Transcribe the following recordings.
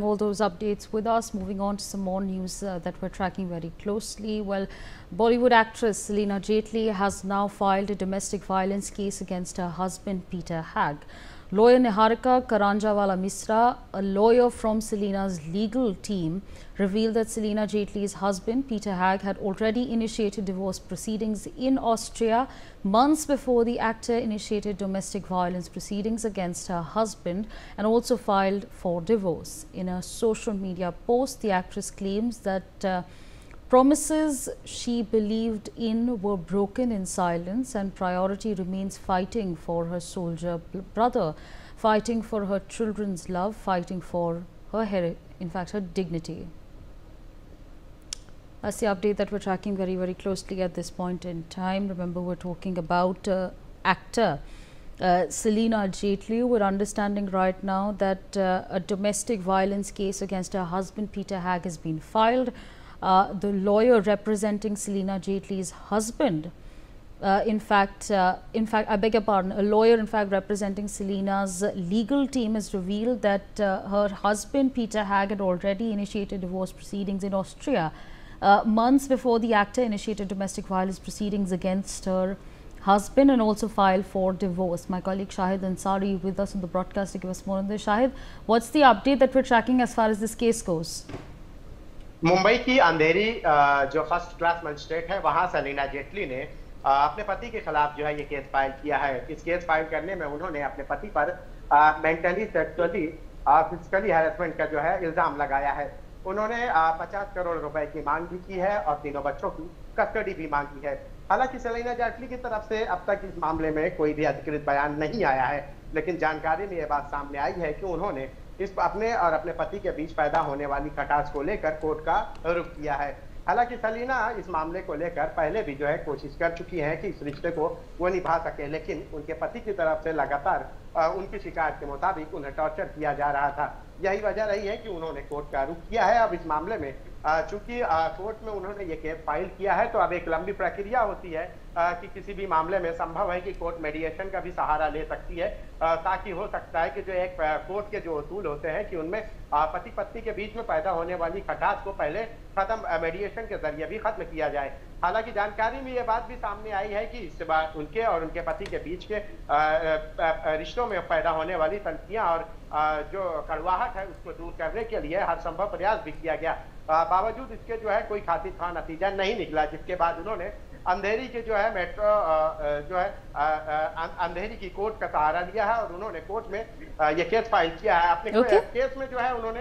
All those updates with us. Moving on to some more news that we're tracking very closely. Well, Bollywood actress Salina Jaitley has now filed a domestic violence case against her husband Peter Hag. Lawyer Niharika Karanjawala Misra, a lawyer from Salina's legal team, revealed that Salina Jaitley's husband Peter Hag had already initiated divorce proceedings in Austria months before the actor initiated domestic violence proceedings against her husband and also filed for divorce. In a social media post, the actress claims that promises she believed in were broken in silence and priority remains fighting for her soldier brother, fighting for her children's love, fighting for her her dignity. That's the update that we're tracking very closely at this point in time. Remember, we're talking about actor Salina Jaitley. We're understanding right now that a domestic violence case against her husband Peter Hag has been filed. The lawyer representing Salina Jaitley's husband, I beg your pardon, a lawyer representing Salina's legal team has revealed that her husband Peter Hag had already initiated divorce proceedings in Austria months before the actor initiated domestic violence proceedings against her husband and also filed for divorce. My colleague Shahid Ansari with us on the broadcast to give us more on this. Shahid, what's the update that we're tracking as far as this case goes? Mumbai की अंधेरी जो first class magistrate है वहां सलीना जेटली ने अपने पति के खिलाफ जो है ये केस फाइल किया है। इस केस फाइल करने में उन्होंने अपने पति पर मेंटली, सेक्सुअली, फिजिकली हैरेसमेंट का जो है इल्जाम लगाया है। उन्होंने 50 करोड़ रुपए की मांग भी की है और तीनों बच्चों की कस्टडी भी मांगी है। हालांकि सलीना जेटली की तरफ से अब तक इस मामले में कोई भी अधिकृत बयान नहीं आया है, लेकिन जानकारी में यह बात सामने आई है कि उन्होंने इस अपने और अपने पति के बीच पैदा होने वाली खटास को लेकर कोर्ट का रुख किया है। हालांकि सलीना इस मामले को लेकर पहले भी जो है कोशिश कर चुकी है कि इस रिश्ते को वो निभा सके, लेकिन उनके पति की तरफ से लगातार उनकी शिकायत के मुताबिक उन्हें टॉर्चर किया जा रहा था। यही वजह रही है कि उन्होंने कोर्ट का रुख किया है। अब इस मामले में चूंकि कोर्ट में उन्होंने ये केस फाइल किया है, तो अब एक लंबी प्रक्रिया होती है कि किसी भी मामले में संभव है कि कोर्ट मेडिएशन का भी सहारा ले सकती है, ताकि हो सकता है कि जो एक कोर्ट के जो उसूल होते हैं कि उनमें पति पत्नी के बीच में पैदा होने वाली खटास को पहले खत्म मेडिएशन के जरिए भी खत्म किया जाए। हालांकि जानकारी में ये बात भी सामने आई है कि इस बार उनके और उनके पति के बीच के रिश्तों में पैदा होने वाली तंतियां और जो कड़वाहट है उसको दूर करने के लिए हर संभव प्रयास भी किया गया। बावजूद इसके जो है कोई खातिर खां नतीजा नहीं निकला, जिसके बाद उन्होंने अंधेरी के जो है मेट्रो जो है अंधेरी की कोर्ट का सहारा लिया है और उन्होंने कोर्ट में ये केस फाइल किया है। अपने केस में जो है उन्होंने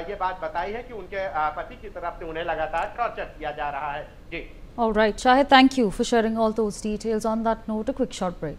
ये बात बताई है कि उनके पति की तरफ से उन्हें लगातार टॉर्चर किया जा रहा है। जी। All right, Shahid, thank you for sharing all those details. On that note, a quick short break.